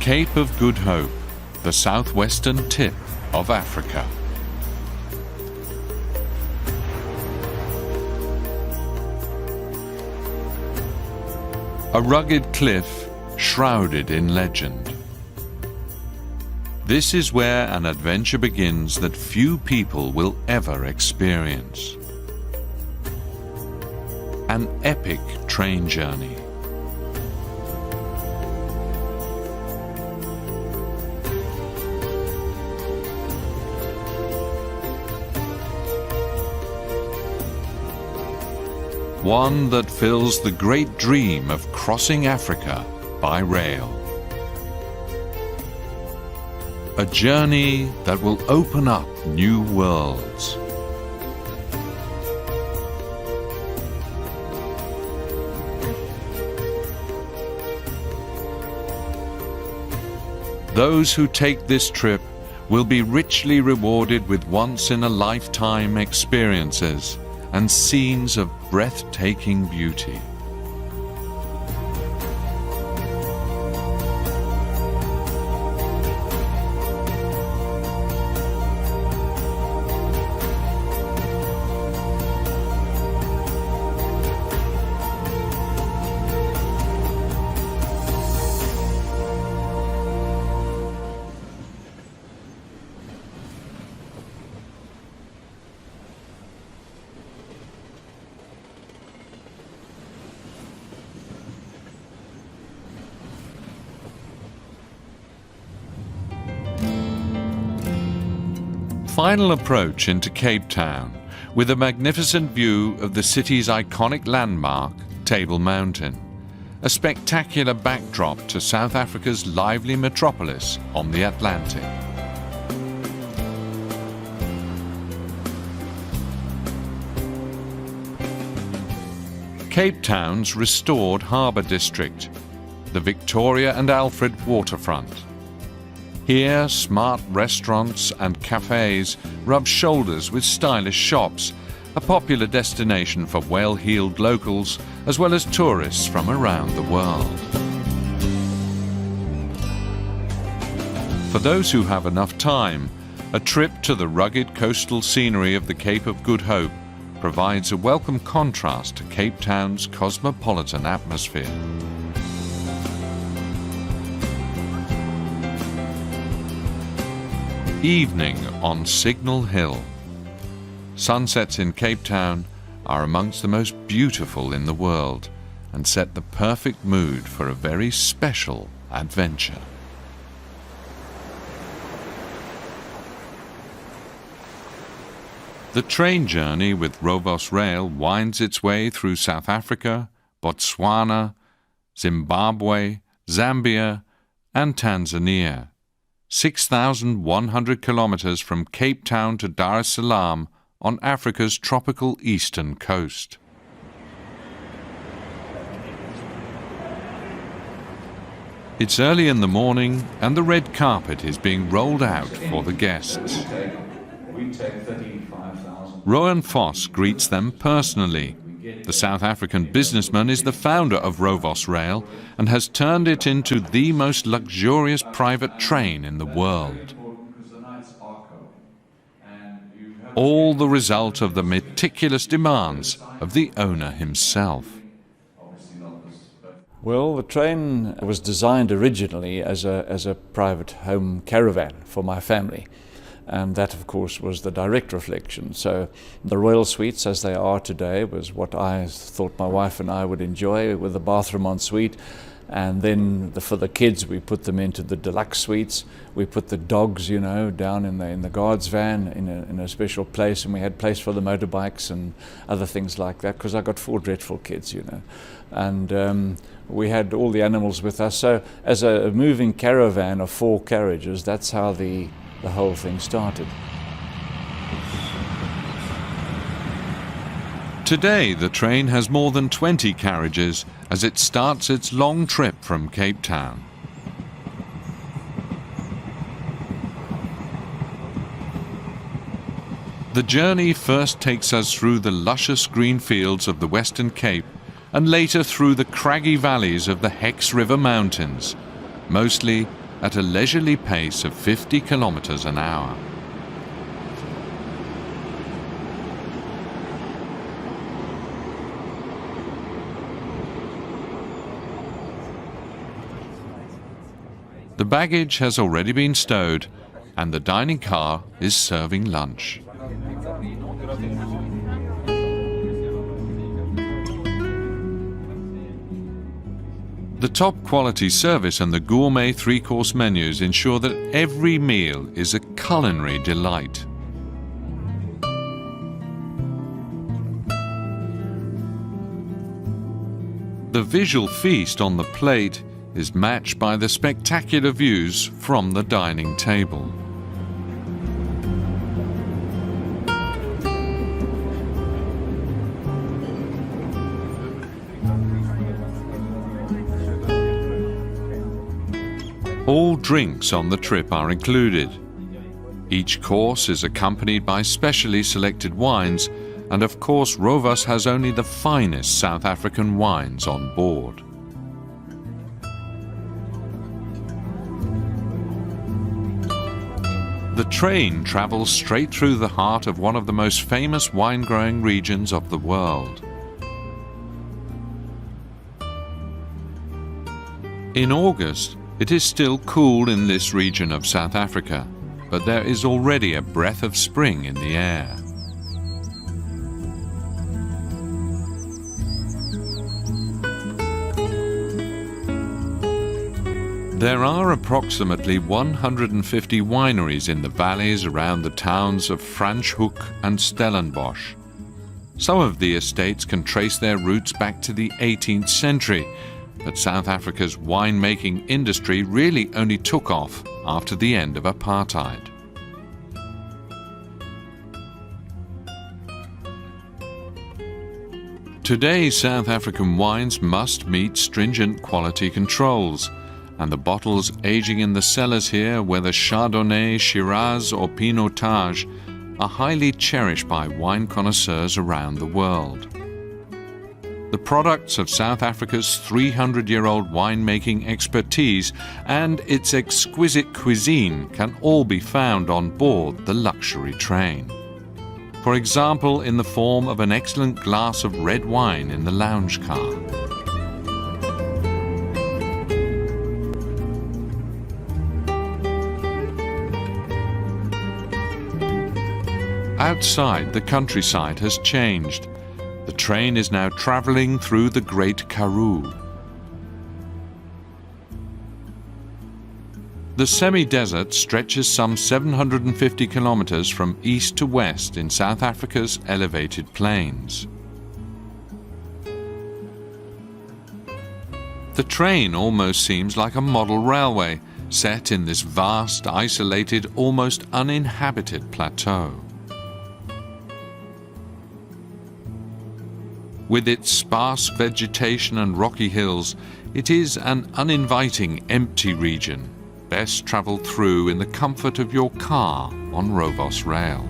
Cape of Good Hope, the southwestern tip of Africa. A rugged cliff shrouded in legend. This is where an adventure begins that few people will ever experience. An epic train journey. One that fills the great dream of crossing Africa by rail. A journey that will open up new worlds. Those who take this trip will be richly rewarded with once-in-a-lifetime experiences and scenes of breathtaking beauty. Final approach into Cape Town with a magnificent view of the city's iconic landmark, Table Mountain, a spectacular backdrop to South Africa's lively metropolis on the Atlantic. Cape Town's restored harbour district, the Victoria and Alfred waterfront. Here, smart restaurants and cafes rub shoulders with stylish shops, a popular destination for well-heeled locals as well as tourists from around the world. For those who have enough time, a trip to the rugged coastal scenery of the Cape of Good Hope provides a welcome contrast to Cape Town's cosmopolitan atmosphere. Evening on Signal Hill. Sunsets in Cape Town are amongst the most beautiful in the world and set the perfect mood for a very special adventure. The train journey with Rovos Rail winds its way through South Africa, Botswana, Zimbabwe, Zambia, and Tanzania. 6,100 kilometers from Cape Town to Dar es Salaam on Africa's tropical eastern coast. It's early in the morning and the red carpet is being rolled out for the guests. Rowan Foss greets them personally. The South African businessman is the founder of Rovos Rail and has turned it into the most luxurious private train in the world. All the result of the meticulous demands of the owner himself. Well, the train was designed originally as a private home caravan for my family. And that, of course, was the direct reflection. So the royal suites, as they are today, was what I thought my wife and I would enjoy, with a bathroom en suite. And then for the kids, we put them into the deluxe suites. We put the dogs, you know, down in the guard's van in a special place, and we had place for the motorbikes and other things like that, because I got 4 dreadful kids, you know. And we had all the animals with us. So as a moving caravan of 4 carriages, that's how the whole thing started. Today, the train has more than 20 carriages as it starts its long trip from Cape Town. The journey first takes us through the luscious green fields of the Western Cape and later through the craggy valleys of the Hex River Mountains, mostly at a leisurely pace of 50 kilometers an hour. The baggage has already been stowed, and the dining car is serving lunch. The top quality service and the gourmet three-course menus ensure that every meal is a culinary delight. The visual feast on the plate is matched by the spectacular views from the dining table. All drinks on the trip are included. Each course is accompanied by specially selected wines, and of course Rovos has only the finest South African wines on board. The train travels straight through the heart of one of the most famous wine-growing regions of the world. In August, it is still cool in this region of South Africa, but there is already a breath of spring in the air. There are approximately 150 wineries in the valleys around the towns of Franschhoek and Stellenbosch. Some of the estates can trace their roots back to the 18th century, but South Africa's winemaking industry really only took off after the end of apartheid. Today, South African wines must meet stringent quality controls, and the bottles aging in the cellars here, whether Chardonnay, Shiraz or Pinotage, are highly cherished by wine connoisseurs around the world. The products of South Africa's 300-year-old winemaking expertise and its exquisite cuisine can all be found on board the luxury train. For example, in the form of an excellent glass of red wine in the lounge car. Outside, the countryside has changed. The train is now traveling through the Great Karoo. The semi-desert stretches some 750 kilometers from east to west in South Africa's elevated plains. The train almost seems like a model railway, set in this vast, isolated, almost uninhabited plateau. With its sparse vegetation and rocky hills, it is an uninviting, empty region, best travelled through in the comfort of your car on Rovos Rail.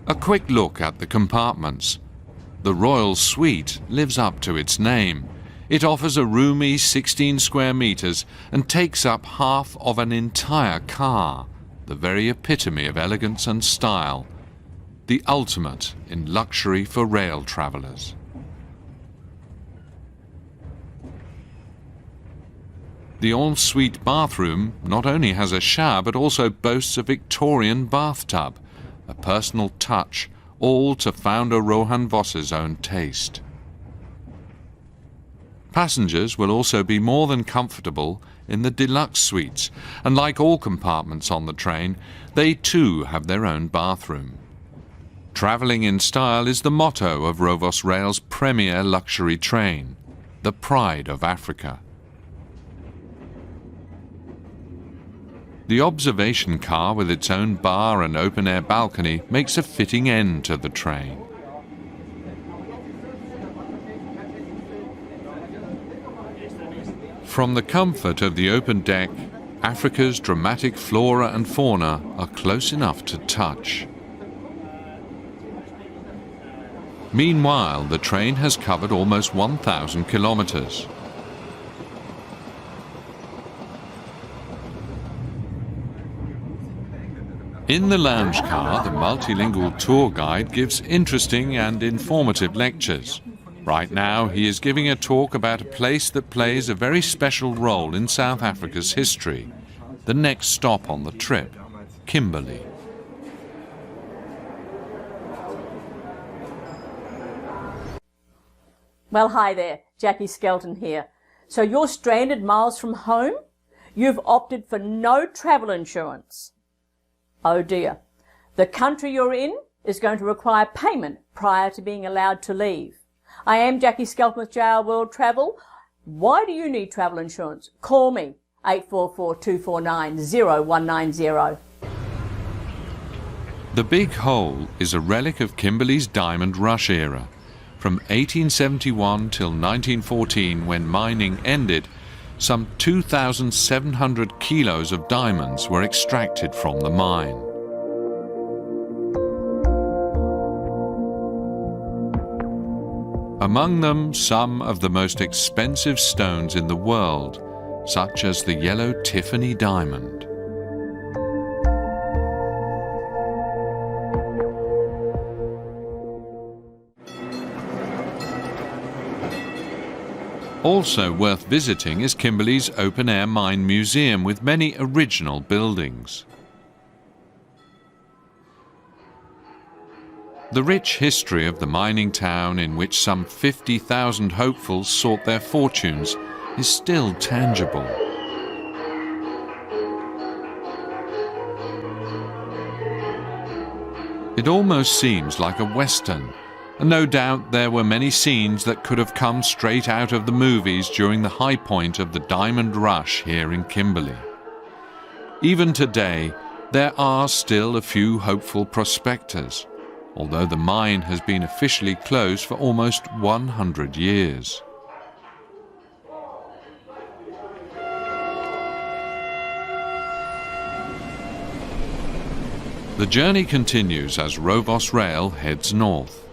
A quick look at the compartments. The Royal Suite lives up to its name. It offers a roomy 16 square meters and takes up half of an entire car, the very epitome of elegance and style, the ultimate in luxury for rail travelers. The ensuite bathroom not only has a shower but also boasts a Victorian bathtub, a personal touch, all to founder Rohan Vos's own taste. Passengers will also be more than comfortable in the deluxe suites, and like all compartments on the train, they too have their own bathroom. Travelling in style is the motto of Rovos Rail's premier luxury train, the pride of Africa. The observation car with its own bar and open-air balcony makes a fitting end to the train. From the comfort of the open deck, Africa's dramatic flora and fauna are close enough to touch. Meanwhile, the train has covered almost 1,000 kilometers. In the lounge car, the multilingual tour guide gives interesting and informative lectures. Right now, he is giving a talk about a place that plays a very special role in South Africa's history. The next stop on the trip, Kimberley. Well, hi there, Jackie Skelton here. So you're stranded miles from home? You've opted for no travel insurance. Oh dear. The country you're in is going to require payment prior to being allowed to leave. I am Jackie Skelton with JR World Travel. Why do you need travel insurance? Call me, 844-249-0190. The Big Hole is a relic of Kimberley's Diamond Rush era. From 1871 till 1914, when mining ended, some 2,700 kilos of diamonds were extracted from the mine. Among them, some of the most expensive stones in the world, such as the yellow Tiffany diamond. Also worth visiting is Kimberley's open-air mine museum with many original buildings. The rich history of the mining town, in which some 50,000 hopefuls sought their fortunes, is still tangible. It almost seems like a western. And no doubt there were many scenes that could have come straight out of the movies during the high point of the diamond rush here in Kimberley. Even today, there are still a few hopeful prospectors, although the mine has been officially closed for almost 100 years. The journey continues as Rovos Rail heads north.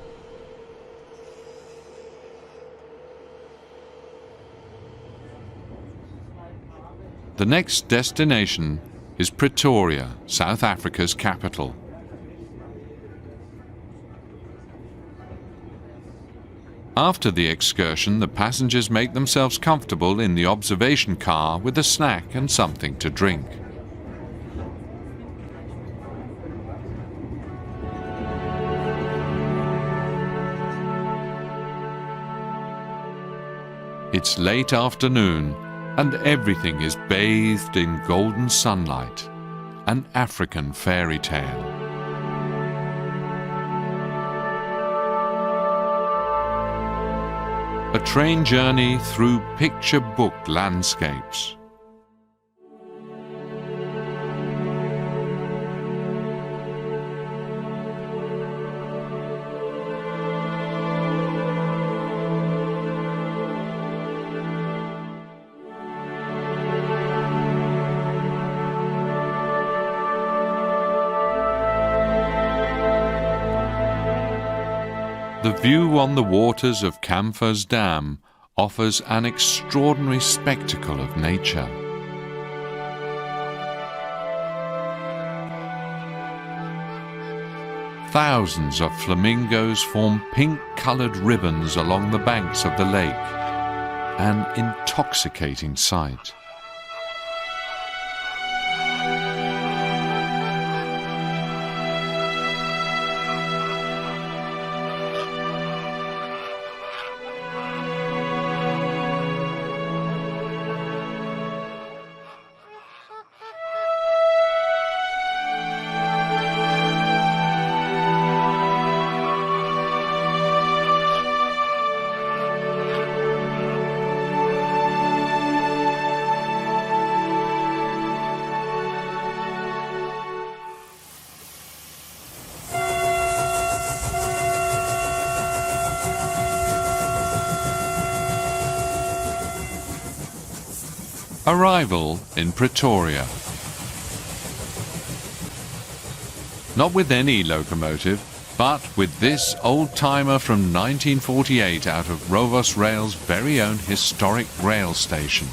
The next destination is Pretoria, South Africa's capital. After the excursion, the passengers make themselves comfortable in the observation car with a snack and something to drink. It's late afternoon, and everything is bathed in golden sunlight, an African fairy tale. A train journey through picture-book landscapes. The view on the waters of Camphor's Dam offers an extraordinary spectacle of nature. Thousands of flamingos form pink-colored ribbons along the banks of the lake, an intoxicating sight. Arrival in Pretoria. Not with any locomotive, But with this old-timer from 1948 out of Rovos Rail's very own historic rail station.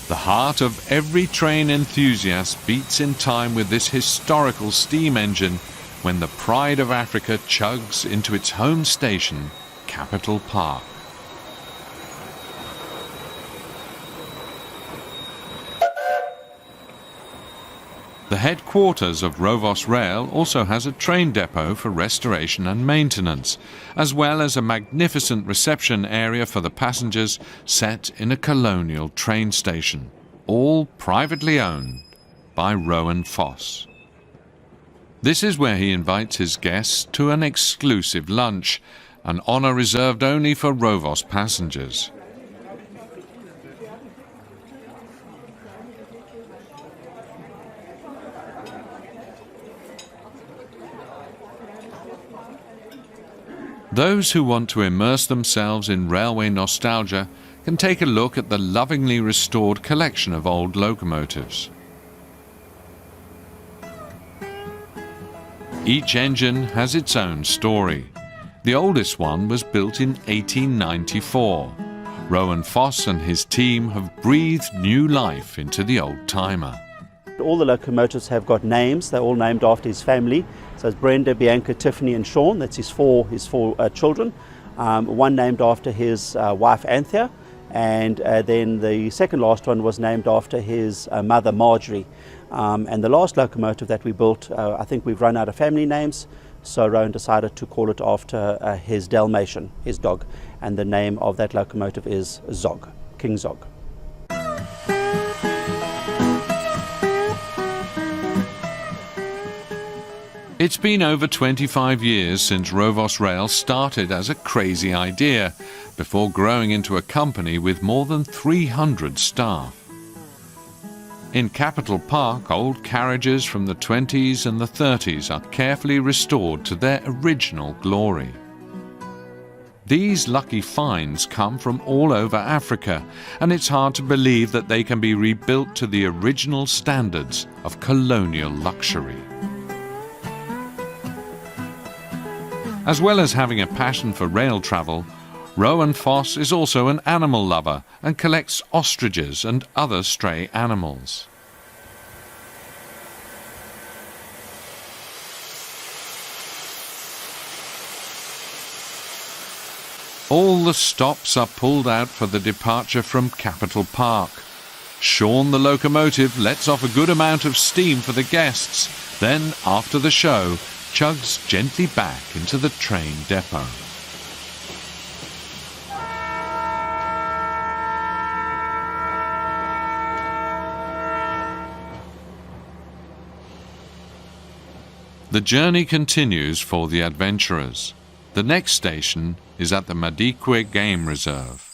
The heart of every train enthusiast beats in time with this historical steam engine when the pride of Africa chugs into its home station, Capital Park. The headquarters of Rovos Rail also has a train depot for restoration and maintenance, as well as a magnificent reception area for the passengers set in a colonial train station, all privately owned by Rowan Foss. This is where he invites his guests to an exclusive lunch, an honour reserved only for Rovos passengers. Those who want to immerse themselves in railway nostalgia can take a look at the lovingly restored collection of old locomotives. Each engine has its own story. The oldest one was built in 1894. Rowan Foss and his team have breathed new life into the old-timer. All the locomotives have got names. They're all named after his family. So it's Brenda, Bianca, Tiffany and Sean. That's his four children. One named after his wife Anthea, and then the second last one was named after his mother Marjorie. And the last locomotive that we built, I think we've run out of family names, so Rowan decided to call it after his Dalmatian, his dog, and the name of that locomotive is Zog, King Zog. It's been over 25 years since Rovos Rail started as a crazy idea, before growing into a company with more than 300 staff. In Capital Park, old carriages from the 20s and the 30s are carefully restored to their original glory. These lucky finds come from all over Africa, and it's hard to believe that they can be rebuilt to the original standards of colonial luxury. As well as having a passion for rail travel, Rowan Foss is also an animal lover and collects ostriches and other stray animals. All the stops are pulled out for the departure from Capital Park. Sean the locomotive lets off a good amount of steam for the guests, then, after the show, chugs gently back into the train depot. The journey continues for the adventurers. The next station is at the Madikwe Game Reserve.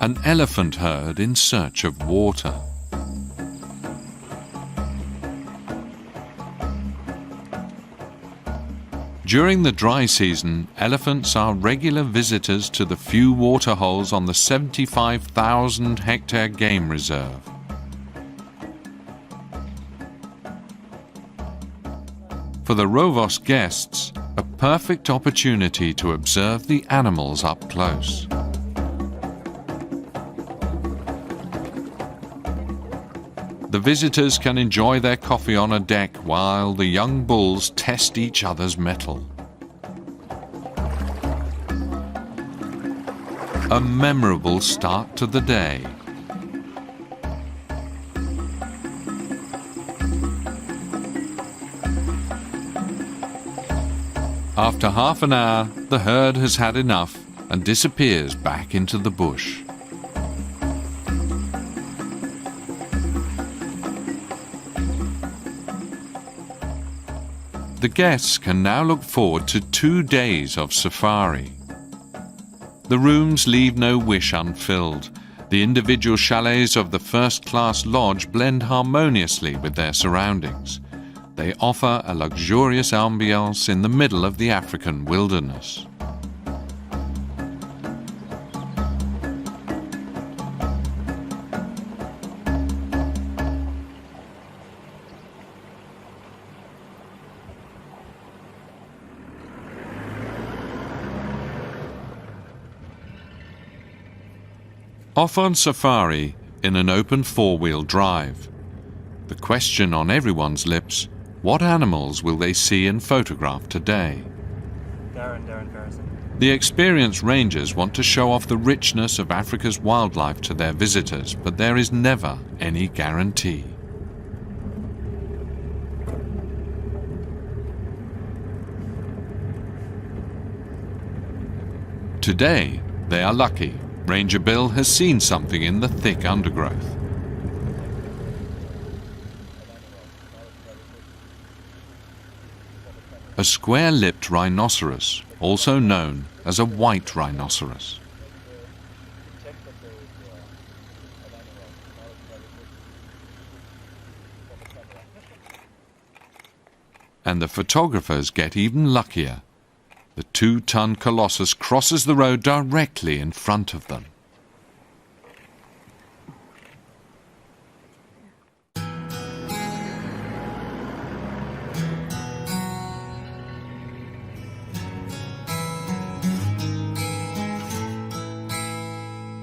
An elephant herd in search of water. During the dry season, elephants are regular visitors to the few water holes on the 75,000-hectare game reserve. For the Rovos guests, a perfect opportunity to observe the animals up close. The visitors can enjoy their coffee on a deck while the young bulls test each other's mettle. A memorable start to the day. After half an hour, the herd has had enough and disappears back into the bush. The guests can now look forward to 2 days of safari. The rooms leave no wish unfilled. The individual chalets of the first-class lodge blend harmoniously with their surroundings. They offer a luxurious ambiance in the middle of the African wilderness. Off on safari in an open four-wheel drive. The question on everyone's lips, what animals will they see and photograph today? Darren Ferguson. The experienced rangers want to show off the richness of Africa's wildlife to their visitors, but there is never any guarantee. Today, they are lucky. Ranger Bill has seen something in the thick undergrowth. A square-lipped rhinoceros, also known as a white rhinoceros. And the photographers get even luckier. The 2-ton colossus crosses the road directly in front of them.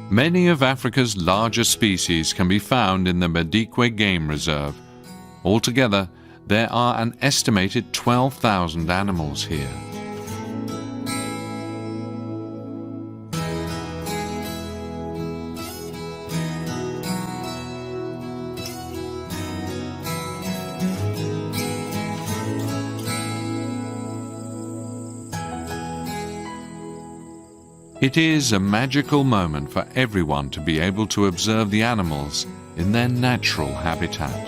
Many of Africa's larger species can be found in the Madikwe Game Reserve. Altogether, there are an estimated 12,000 animals here. It is a magical moment for everyone to be able to observe the animals in their natural habitat.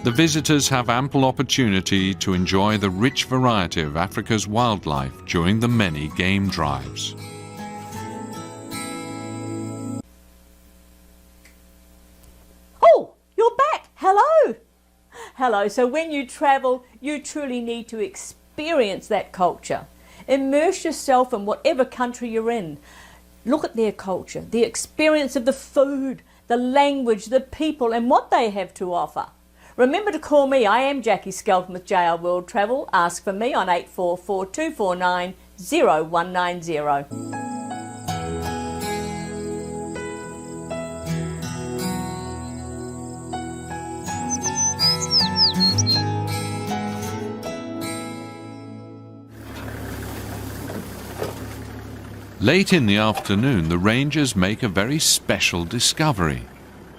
The visitors have ample opportunity to enjoy the rich variety of Africa's wildlife during the many game drives. Oh, you're back. Hello. Hello. So when you travel, you truly need to experience that culture. Immerse yourself in whatever country you're in. Look at their culture, the experience of the food, the language, the people, and what they have to offer. Remember to call me. I am Jackie Skelton with JR World Travel. Ask for me on 844 249 0190. Late in the afternoon, the rangers make a very special discovery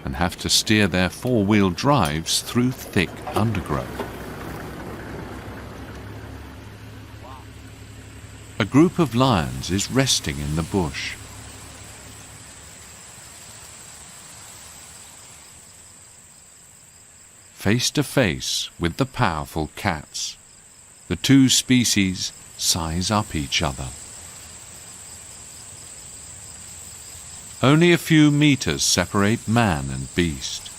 and have to steer their four-wheel drives through thick undergrowth. A group of lions is resting in the bush. Face to face with the powerful cats, the two species size up each other. Only a few meters separate man and beast.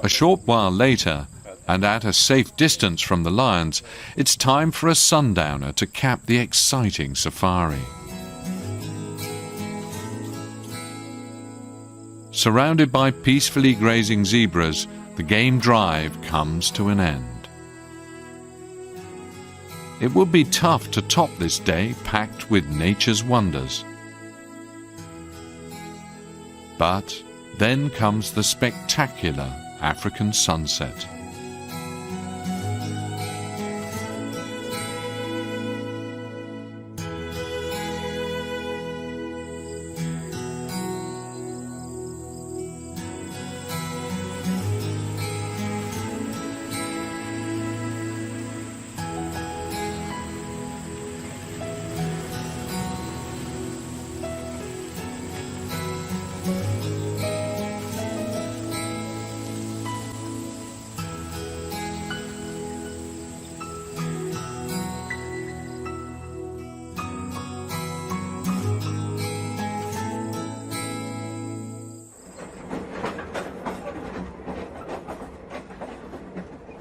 A short while later, and at a safe distance from the lions, it's time for a sundowner to cap the exciting safari. Surrounded by peacefully grazing zebras, the game drive comes to an end. It would be tough to top this day packed with nature's wonders. But then comes the spectacular African sunset.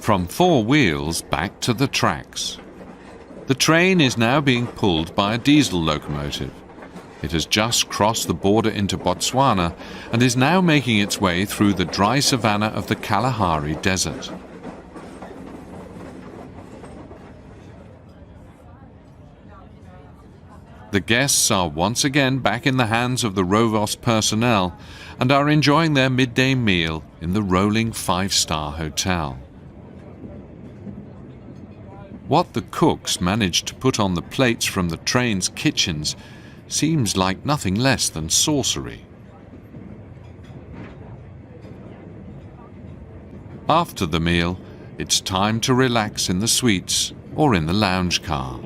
From four wheels back to the tracks. The train is now being pulled by a diesel locomotive. It has just crossed the border into Botswana and is now making its way through the dry savanna of the Kalahari Desert. The guests are once again back in the hands of the Rovos personnel and are enjoying their midday meal in the rolling 5-star hotel. What the cooks managed to put on the plates from the train's kitchens seems like nothing less than sorcery. After the meal, it's time to relax in the suites or in the lounge car.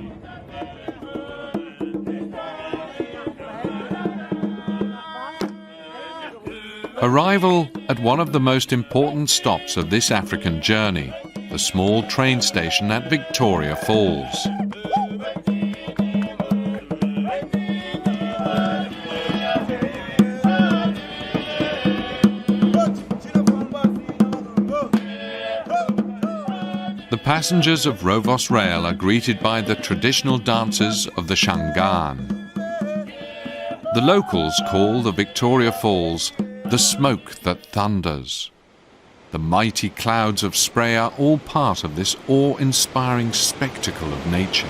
Arrival at one of the most important stops of this African journey, the small train station at Victoria Falls. The passengers of Rovos Rail are greeted by the traditional dances of the Shangaan. The locals call the Victoria Falls the smoke that thunders. The mighty clouds of spray are all part of this awe-inspiring spectacle of nature.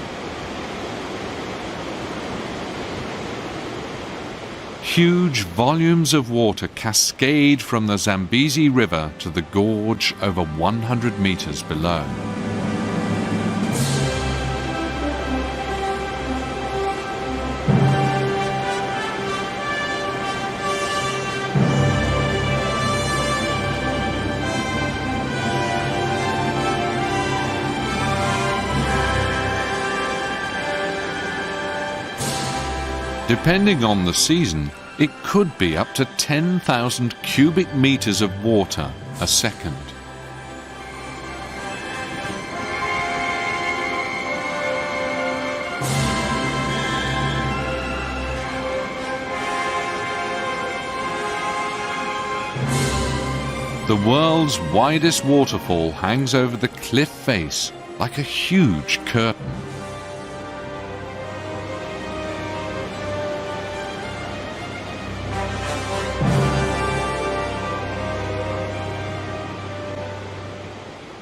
Huge volumes of water cascade from the Zambezi River to the gorge over 100 meters below. Depending on the season, it could be up to 10,000 cubic meters of water a second. The world's widest waterfall hangs over the cliff face like a huge curtain.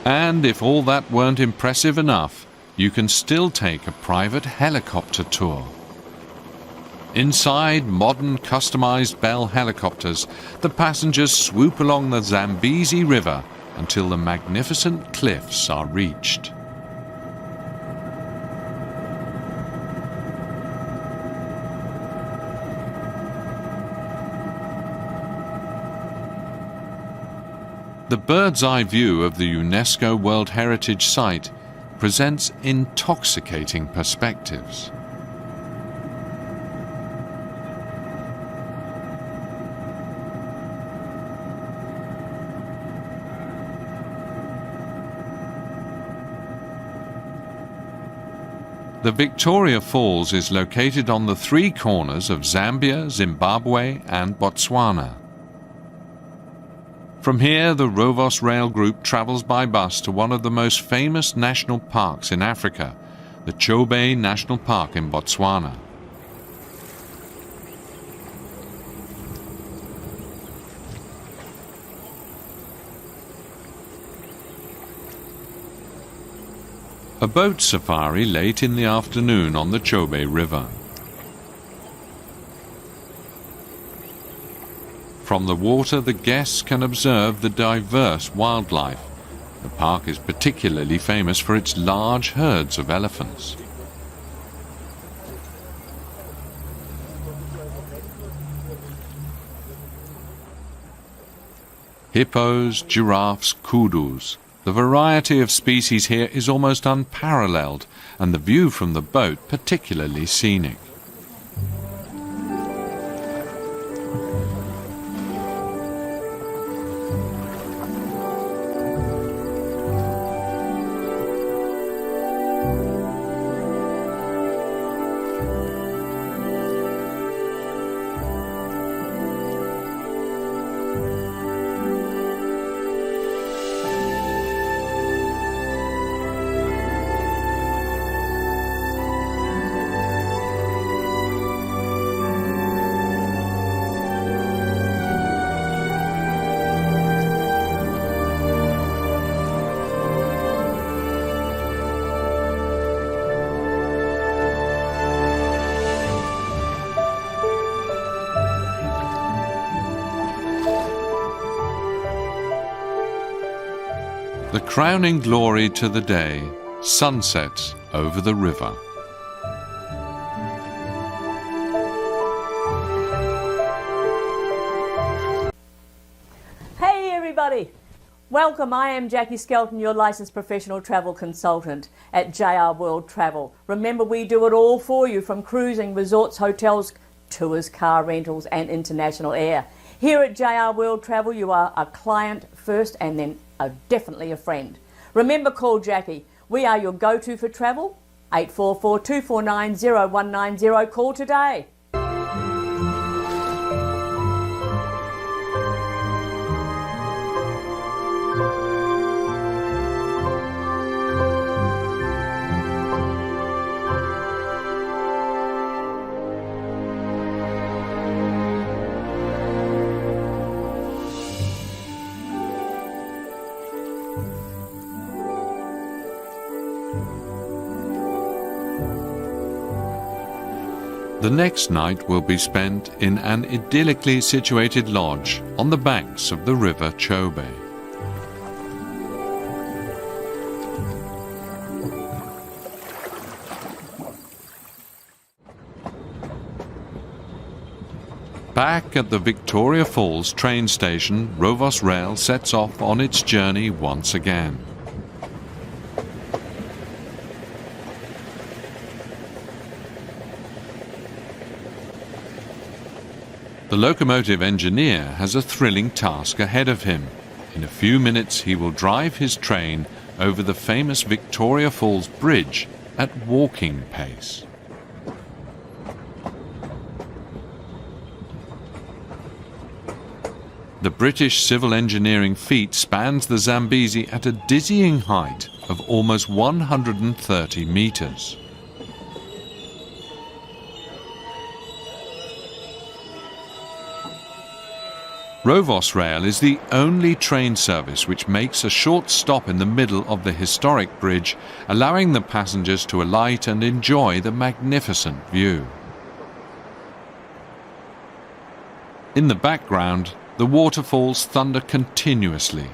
And if all that weren't impressive enough, you can still take a private helicopter tour. Inside modern customized Bell helicopters, the passengers swoop along the Zambezi River until the magnificent cliffs are reached. The bird's-eye view of the UNESCO World Heritage Site presents intoxicating perspectives. The Victoria Falls is located on the three corners of Zambia, Zimbabwe and Botswana. From here, the Rovos Rail Group travels by bus to one of the most famous national parks in Africa, the Chobe National Park in Botswana. A boat safari late in the afternoon on the Chobe River. From the water, the guests can observe the diverse wildlife. The park is particularly famous for its large herds of elephants. Hippos, giraffes, kudus. The variety of species here is almost unparalleled, and the view from the boat particularly scenic. The crowning glory to the day, sunsets over the river. Hey everybody! Welcome, I am Jackie Skelton, your licensed professional travel consultant at JR World Travel. Remember, we do it all for you, from cruising, resorts, hotels, tours, car rentals and international air. Here at JR World Travel, you are a client first and then definitely a friend. Remember, call Jackie. We are your go-to for travel. 844-249-0190. Call today. The next night will be spent in an idyllically situated lodge on the banks of the River Chobe. Back at the Victoria Falls train station, Rovos Rail sets off on its journey once again. The locomotive engineer has a thrilling task ahead of him. In a few minutes he will drive his train over the famous Victoria Falls Bridge at walking pace. The British civil engineering feat spans the Zambezi at a dizzying height of almost 130 metres. Rovos Rail is the only train service which makes a short stop in the middle of the historic bridge, allowing the passengers to alight and enjoy the magnificent view. In the background, the waterfalls thunder continuously.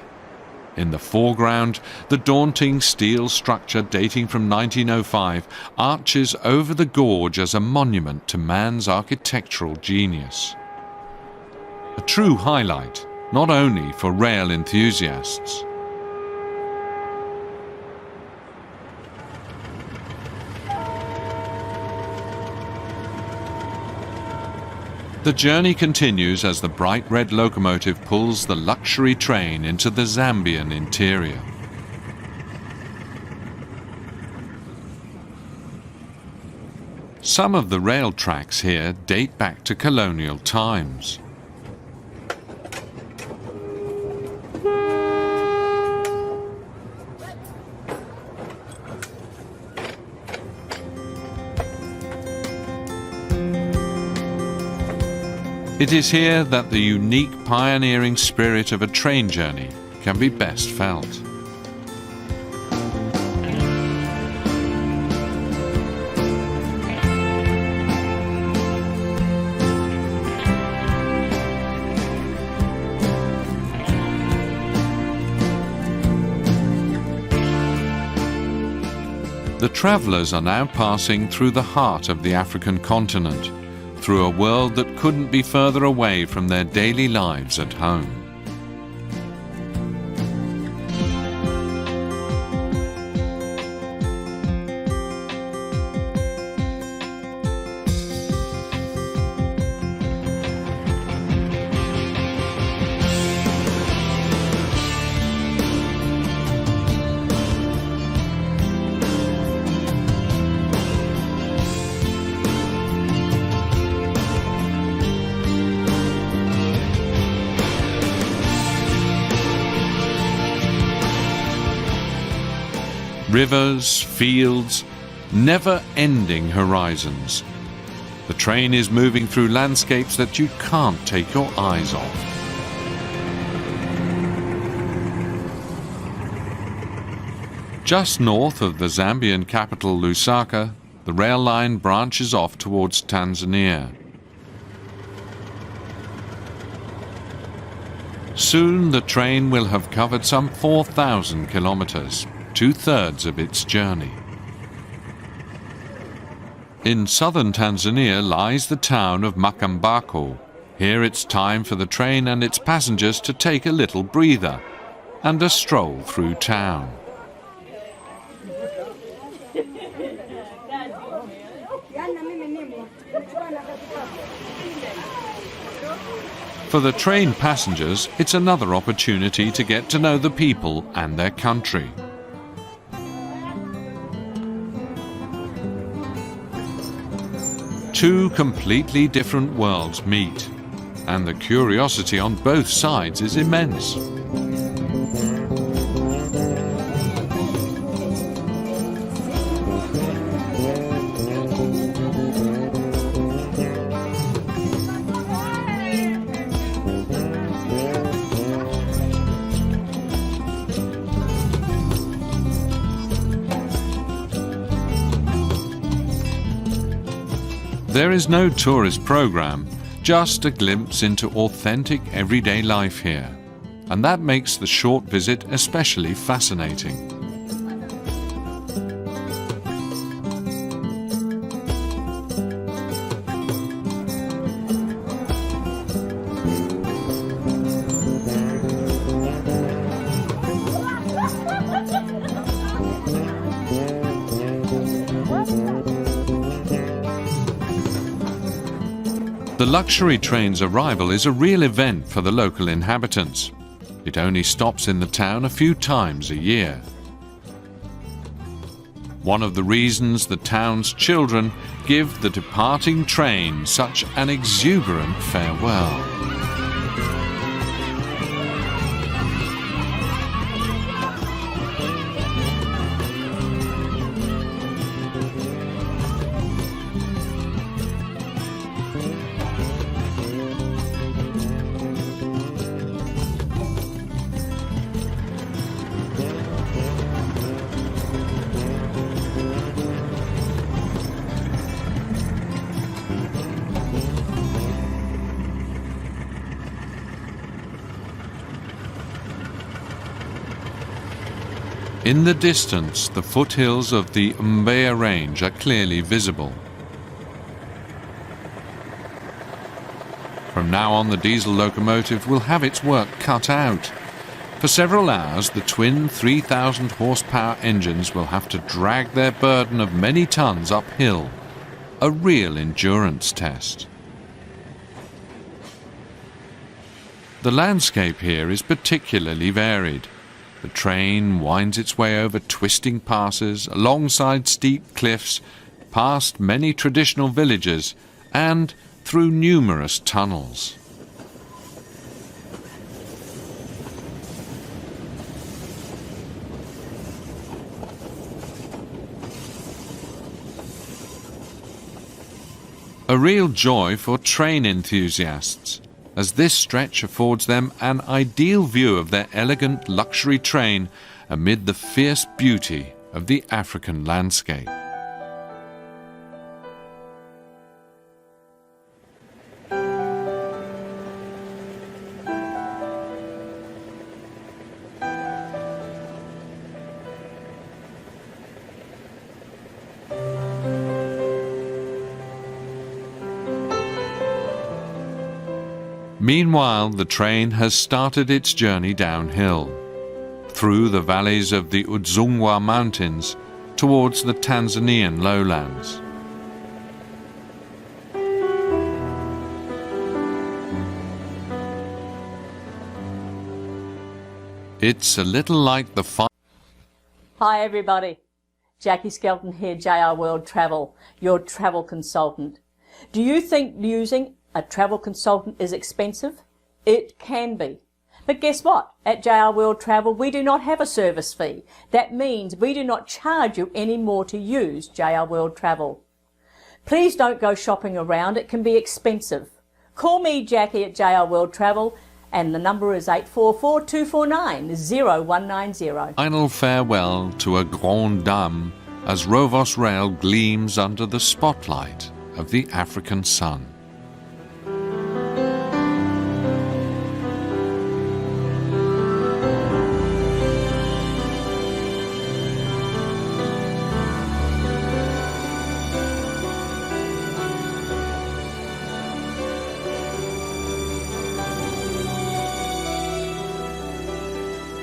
In the foreground, the daunting steel structure dating from 1905 arches over the gorge as a monument to man's architectural genius. A true highlight, not only for rail enthusiasts. The journey continues as the bright red locomotive pulls the luxury train into the Zambian interior. Some of the rail tracks here date back to colonial times. It is here that the unique pioneering spirit of a train journey can be best felt. The travellers are now passing through the heart of the African continent, through a world that couldn't be further away from their daily lives at home. Rivers, fields, never-ending horizons. The train is moving through landscapes that you can't take your eyes off. Just north of the Zambian capital Lusaka, the rail line branches off towards Tanzania. Soon the train will have covered some 4,000 kilometers, 2/3 of its journey. In southern Tanzania lies the town of Makambako. Here it's time for the train and its passengers to take a little breather and a stroll through town. For the train passengers, it's another opportunity to get to know the people and their country. Two completely different worlds meet, and the curiosity on both sides is immense. There is no tourist program, just a glimpse into authentic everyday life here. And that makes the short visit especially fascinating. The luxury train's arrival is a real event for the local inhabitants. It only stops in the town a few times a year. One of the reasons the town's children give the departing train such an exuberant farewell. In the distance, the foothills of the Mbeya Range are clearly visible. From now on, the diesel locomotive will have its work cut out. For several hours, the twin 3,000 horsepower engines will have to drag their burden of many tons uphill. A real endurance test. The landscape here is particularly varied. The train winds its way over twisting passes, alongside steep cliffs, past many traditional villages, and through numerous tunnels. A real joy for train enthusiasts, as this stretch affords them an ideal view of their elegant luxury train amid the fierce beauty of the African landscape. Meanwhile, the train has started its journey downhill, through the valleys of the Udzungwa Mountains towards the Tanzanian lowlands. It's a little like the Hi everybody, Jackie Skelton here, JR World Travel, your travel consultant. Do you think using a travel consultant is expensive? It can be. But guess what? At JR World Travel, we do not have a service fee. That means we do not charge you any more to use JR World Travel. Please don't go shopping around. It can be expensive. Call me, Jackie, at JR World Travel, and the number is 844-249-0190. final farewell to a grande dame as Rovos Rail gleams under the spotlight of the African sun.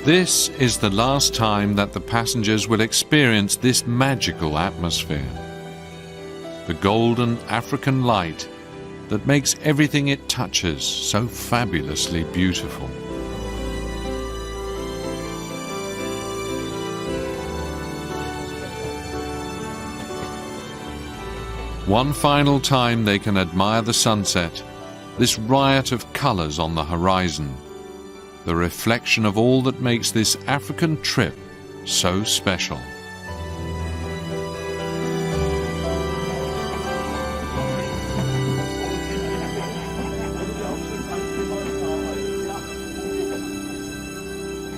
This is the last time that the passengers will experience this magical atmosphere. The golden African light that makes everything it touches so fabulously beautiful. One final time they can admire the sunset, this riot of colours on the horizon, the reflection of all that makes this African trip so special.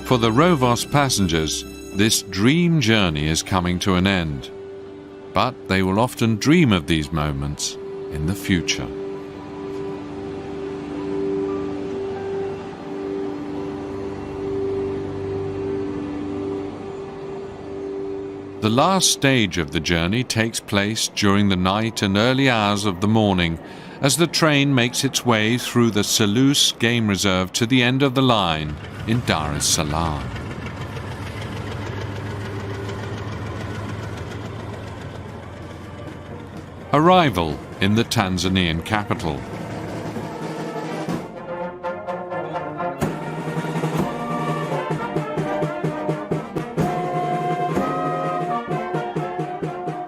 For the Rovos passengers, this dream journey is coming to an end, but they will often dream of these moments in the future. The last stage of the journey takes place during the night and early hours of the morning as the train makes its way through the Selous Game Reserve to the end of the line in Dar es Salaam. Arrival in the Tanzanian capital.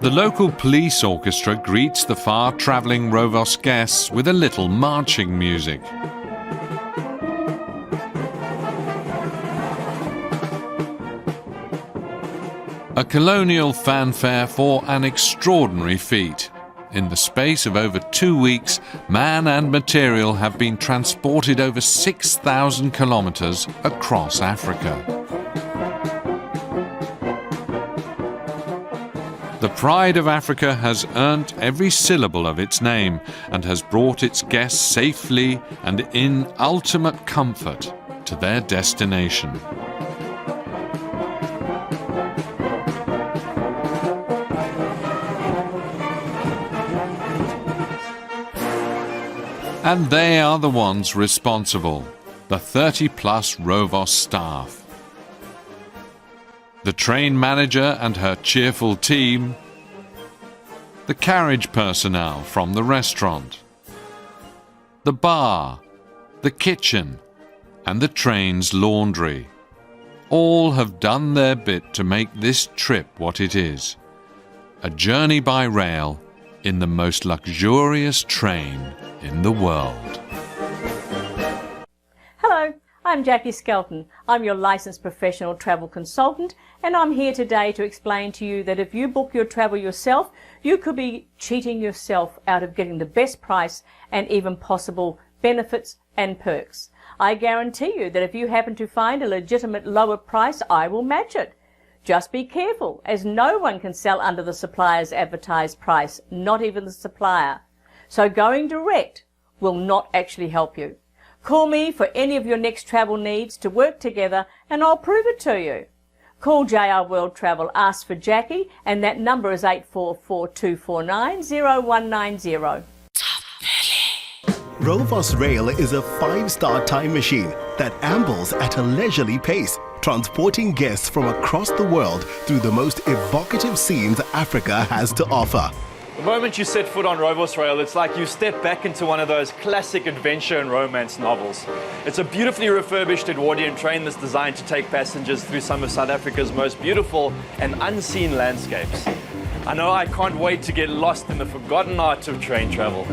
The local police orchestra greets the far-travelling Rovos guests with a little marching music. A colonial fanfare for an extraordinary feat. In the space of over 2 weeks, man and material have been transported over 6,000 kilometres across Africa. The pride of Africa has earned every syllable of its name and has brought its guests safely and in ultimate comfort to their destination. And they are the ones responsible, the 30-plus Rovos staff. The train manager and her cheerful team, the carriage personnel from the restaurant, the bar, the kitchen, and the train's laundry. All have done their bit to make this trip what it is. A journey by rail in the most luxurious train in the world. Hello, I'm Jackie Skelton. I'm your licensed professional travel consultant, and I'm here today to explain to you that if you book your travel yourself, you could be cheating yourself out of getting the best price and even possible benefits and perks. I guarantee you that if you happen to find a legitimate lower price, I will match it. Just be careful, as no one can sell under the supplier's advertised price, not even the supplier. So going direct will not actually help you. Call me for any of your next travel needs to work together and I'll prove it to you. Call JR World Travel, ask for Jackie, and that number is 844-249-0190. Rovos Rail is a 5-star time machine that ambles at a leisurely pace, transporting guests from across the world through the most evocative scenes Africa has to offer. The moment you set foot on Rovos Rail, it's like you step back into one of those classic adventure and romance novels. It's a beautifully refurbished Edwardian train that's designed to take passengers through some of South Africa's most beautiful and unseen landscapes. I know I can't wait to get lost in the forgotten art of train travel.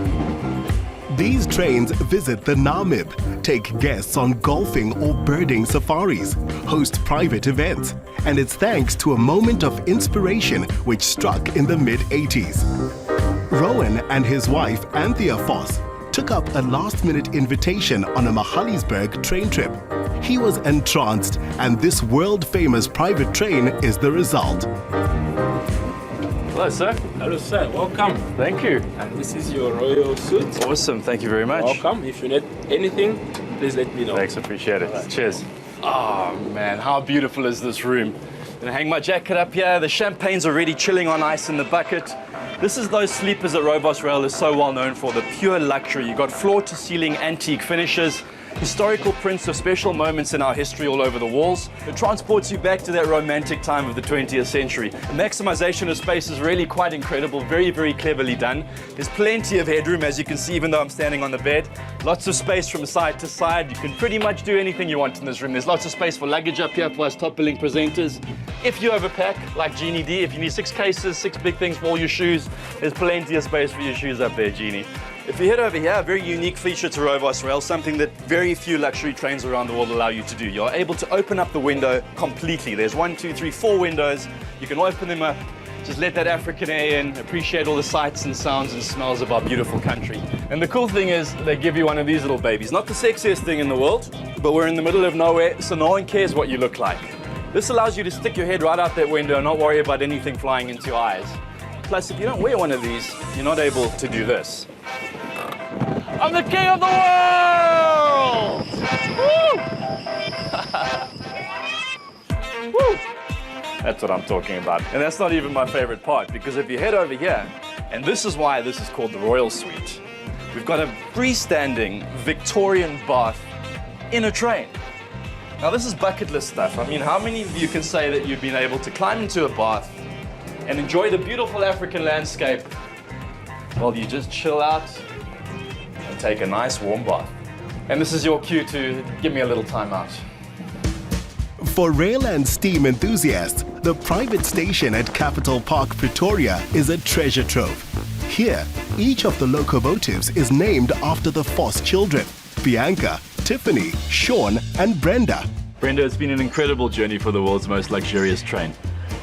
These trains visit the Namib, take guests on golfing or birding safaris, host private events, and it's thanks to a moment of inspiration which struck in the mid-80s. Rowan and his wife, Anthea Voss, took up a last-minute invitation on a Mahalisburg train trip. He was entranced, and this world-famous private train is the result. Hello, sir. Hello, sir. Welcome. Thank you. And this is your royal suit. Awesome. Thank you very much. Welcome. If you need anything, please let me know. Thanks, appreciate it. Right. Cheers. Oh, man, how beautiful is this room? Gonna hang my jacket up here. The champagne's already chilling on ice in the bucket. This is those sleepers that Rovos Rail is so well known for, the pure luxury. You've got floor-to-ceiling antique finishes. historical prints of special moments in our history all over the walls. It transports you back to that romantic time of the 20th century. The maximization of space is really quite incredible, very, very cleverly done. There's plenty of headroom, as you can see, even though I'm standing on the bed. Lots of space from side to side. You can pretty much do anything you want in this room. There's lots of space for luggage up here for us top billing presenters. If you overpack, like Jeannie D, if you need 6 cases, 6 big things for all your shoes, there's plenty of space for your shoes up there, Jeannie. If you head over here, a very unique feature to Rovos Rail, something that very few luxury trains around the world allow you to do. You're able to open up the window completely. There's 1, 2, 3, 4 windows. You can open them up, just let that African air in, appreciate all the sights and sounds and smells of our beautiful country. And the cool thing is, they give you one of these little babies. Not the sexiest thing in the world, but we're in the middle of nowhere, so no one cares what you look like. This allows you to stick your head right out that window and not worry about anything flying into your eyes. Plus, if you don't wear one of these, you're not able to do this. I'm the king of the world! Woo! Woo! That's what I'm talking about. And that's not even my favorite part, because if you head over here, and this is why this is called the Royal Suite, we've got a freestanding Victorian bath in a train. Now this is bucket list stuff. I mean, how many of you can say that you've been able to climb into a bath and enjoy the beautiful African landscape while you just chill out and take a nice warm bath? And this is your cue to give me a little time out. For rail and steam enthusiasts, the private station at Capital Park, Pretoria is a treasure trove. Here, each of the locomotives is named after the Foss children, Bianca, Tiffany, Sean and Brenda. Brenda, it's been an incredible journey for the world's most luxurious train.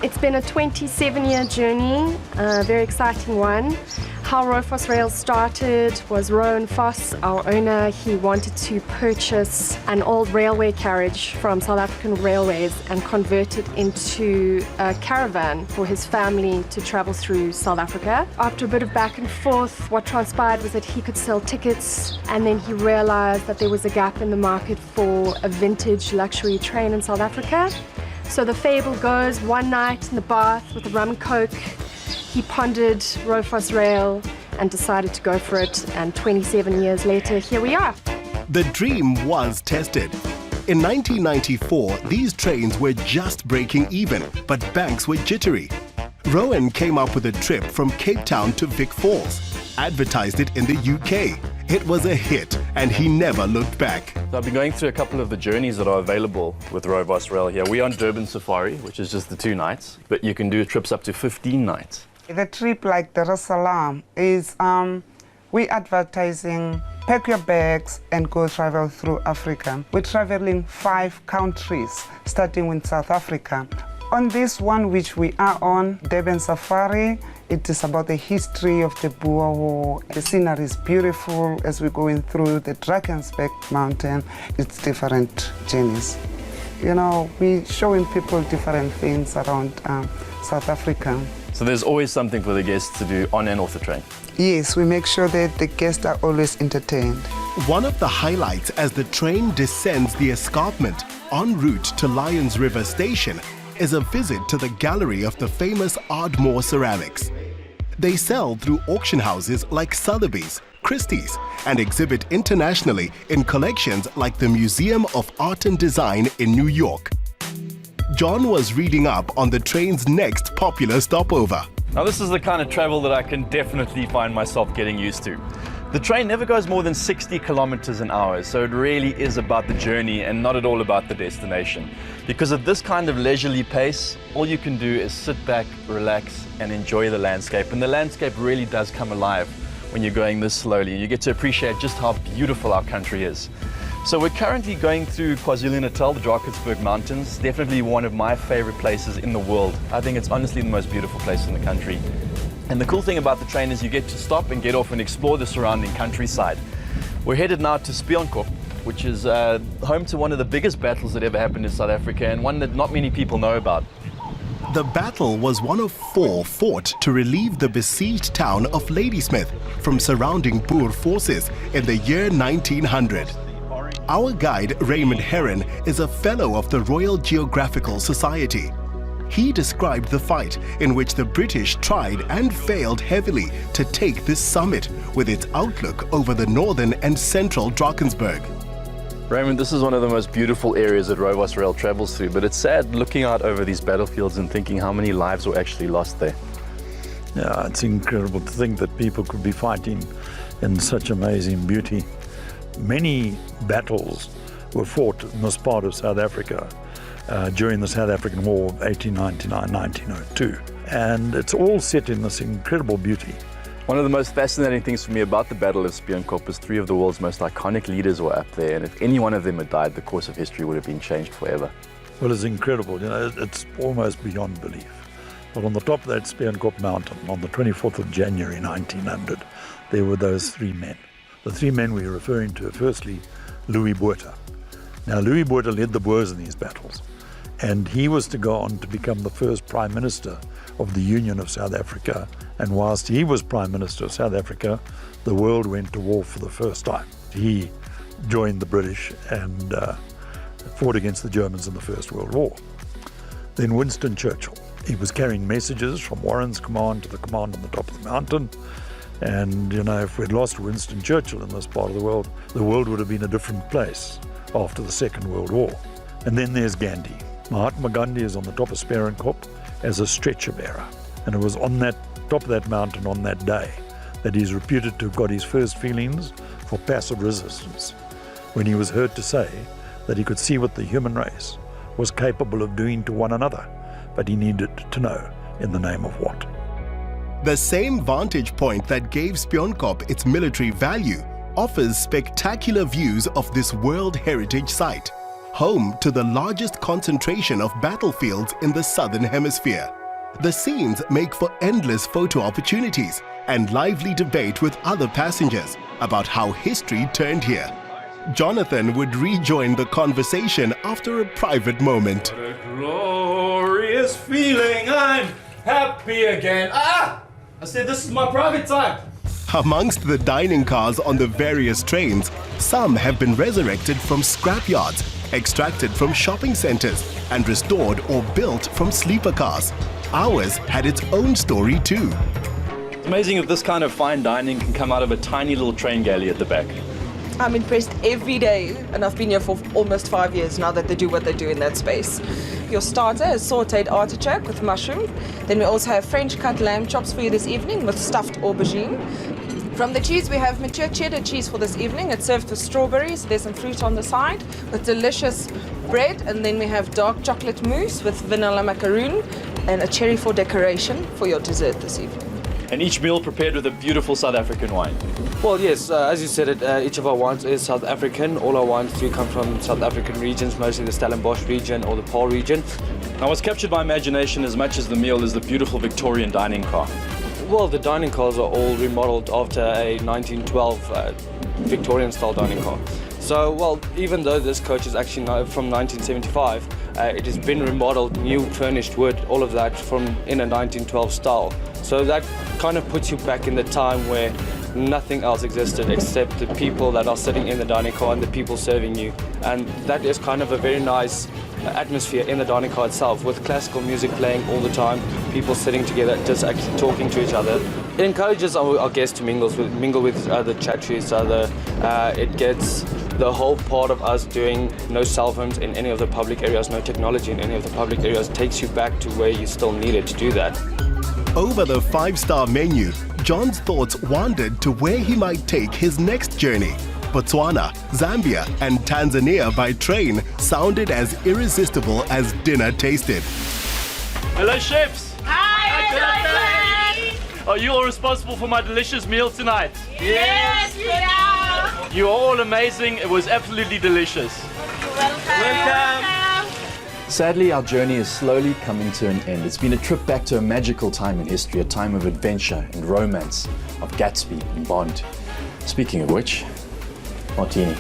It's been a 27-year journey, a very exciting one. How Rovos Rail started was Rowan Foss, our owner. He wanted to purchase an old railway carriage from South African Railways and convert it into a caravan for his family to travel through South Africa. After a bit of back and forth, what transpired was that he could sell tickets, and then he realized that there was a gap in the market for a vintage luxury train in South Africa. So the fable goes, one night in the bath with a rum and coke, he pondered Rovos Rail and decided to go for it, and 27 years later, here we are. The dream was tested. In 1994, these trains were just breaking even, but banks were jittery. Rowan came up with a trip from Cape Town to Vic Falls, advertised it in the UK. It was a hit, and he never looked back. So I've been going through a couple of the journeys that are available with Rovos Rail here. We're on Durban Safari, which is just the 2 nights, but you can do trips up to 15 nights. The trip like Dar es Salaam is we advertising pack your bags and go travel through Africa. We're traveling 5 countries, starting with South Africa. On this one which we are on, Durban Safari, it is about the history of the Boer War. The scenery is beautiful as we're going through the Drakensberg mountain. It's different journeys. You know, we're showing people different things around South Africa. So there's always something for the guests to do on and off the train. Yes, we make sure that the guests are always entertained. One of the highlights as the train descends the escarpment en route to Lions River Station is a visit to the gallery of the famous Ardmore ceramics. They sell through auction houses like Sotheby's, Christie's, and exhibit internationally in collections like the Museum of Art and Design in New York. John was reading up on the train's next popular stopover. Now this is the kind of travel that I can definitely find myself getting used to. The train never goes more than 60 kilometers an hour, so it really is about the journey and not at all about the destination. Because at this kind of leisurely pace, all you can do is sit back, relax, and enjoy the landscape. And the landscape really does come alive when you're going this slowly. You get to appreciate just how beautiful our country is. So we're currently going through KwaZulu-Natal, the Drakensberg Mountains, definitely one of my favorite places in the world. I think it's honestly the most beautiful place in the country. And the cool thing about the train is you get to stop and get off and explore the surrounding countryside. We're headed now to Spionkop, which is home to one of the biggest battles that ever happened in South Africa, and one that not many people know about. The battle was one of 4 fought to relieve the besieged town of Ladysmith from surrounding Boer forces in the year 1900. Our guide, Raymond Heron, is a fellow of the Royal Geographical Society. He described the fight in which the British tried and failed heavily to take this summit with its outlook over the northern and central Drakensberg. Raymond, this is one of the most beautiful areas that Rovos Rail travels through, but it's sad looking out over these battlefields and thinking how many lives were actually lost there. Yeah, it's incredible to think that people could be fighting in such amazing beauty. Many battles were fought in this part of South Africa during the South African War of 1899-1902. And it's all set in this incredible beauty. One of the most fascinating things for me about the Battle of Spionkop is 3 of the world's most iconic leaders were up there, and if any one of them had died, the course of history would have been changed forever. Well, it's incredible, you know, it's almost beyond belief. But on the top of that Spionkop mountain, on the 24th of January 1900, there were those 3 men. The 3 men we're referring to are firstly Louis Botha. Now, Louis Botha led the Boers in these battles, and he was to go on to become the first Prime Minister of the Union of South Africa. And whilst he was Prime Minister of South Africa, the world went to war for the first time. He joined the British and fought against the Germans in the First World War. Then Winston Churchill. He was carrying messages from Warren's command to the command on the top of the mountain. And, you know, if we'd lost Winston Churchill in this part of the world would have been a different place after the Second World War. And then there's Gandhi. Mahatma Gandhi is on the top of Spionkop as a stretcher bearer. And it was on that top of that mountain on that day that he's reputed to have got his first feelings for passive resistance, when he was heard to say that he could see what the human race was capable of doing to one another, but he needed to know in the name of what. The same vantage point that gave Spionkop its military value offers spectacular views of this World Heritage Site, home to the largest concentration of battlefields in the Southern Hemisphere. The scenes make for endless photo opportunities and lively debate with other passengers about how history turned here. Jonathan would rejoin the conversation after a private moment. What a glorious feeling, I'm happy again. I said this is my private time. Amongst the dining cars on the various trains, some have been resurrected from scrapyards, extracted from shopping centers, and restored or built from sleeper cars. Ours had its own story too. It's amazing that this kind of fine dining can come out of a tiny little train galley at the back. I'm impressed every day, and I've been here for almost 5 years now that they do what they do in that space. Your starter is sauteed artichoke with mushroom. Then we also have French cut lamb chops for you this evening with stuffed aubergine. From the cheese, we have mature cheddar cheese for this evening. It's served with strawberries. There's some fruit on the side with delicious bread. And then we have dark chocolate mousse with vanilla macaroon and a cherry for decoration for your dessert this evening. And each meal prepared with a beautiful South African wine. Well, yes, as you said, each of our wines is South African. All our wines do come from South African regions, mostly the Stellenbosch region or the Paarl region. Now, what's captured my imagination as much as the meal is the beautiful Victorian dining car. Well, the dining cars are all remodeled after a 1912 Victorian-style dining car. So, well, even though this coach is actually from 1975, it has been remodeled, new furnished wood, all of that in a 1912 style. So that kind of puts you back in the time where nothing else existed except the people that are sitting in the dining car and the people serving you. And that is kind of a very nice atmosphere in the dining car itself, with classical music playing all the time, people sitting together, just actually talking to each other. It encourages our guests to mingle with the chat to each other. It gets the whole part of us doing no cell phones in any of the public areas, no technology in any of the public areas, takes you back to where you still needed to do that. Over the 5-star menu, John's thoughts wandered to where he might take his next journey. Botswana, Zambia, and Tanzania by train sounded as irresistible as dinner tasted. Hello, chefs. Hi, Are you all responsible for my delicious meal tonight? Yes, we are. You are all amazing. It was absolutely delicious. Welcome. Sadly, our journey is slowly coming to an end. It's been a trip back to a magical time in history, a time of adventure and romance, of Gatsby and Bond. Speaking of which, martini,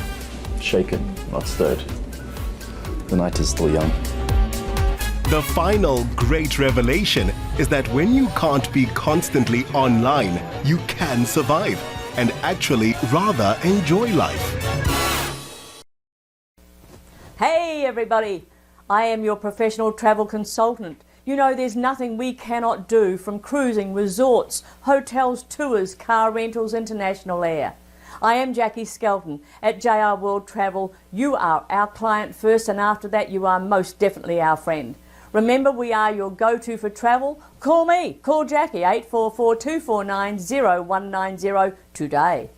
shaken, not stirred. The night is still young. The final great revelation is that when you can't be constantly online, you can survive and actually rather enjoy life. Hey everybody, I am your professional travel consultant. You know there's nothing we cannot do, from cruising, resorts, hotels, tours, car rentals, international air. I am Jackie Skelton at JR World Travel. You are our client first, and after that you are most definitely our friend. Remember, we are your go-to for travel. Call me, call Jackie, 844 249 0190 today.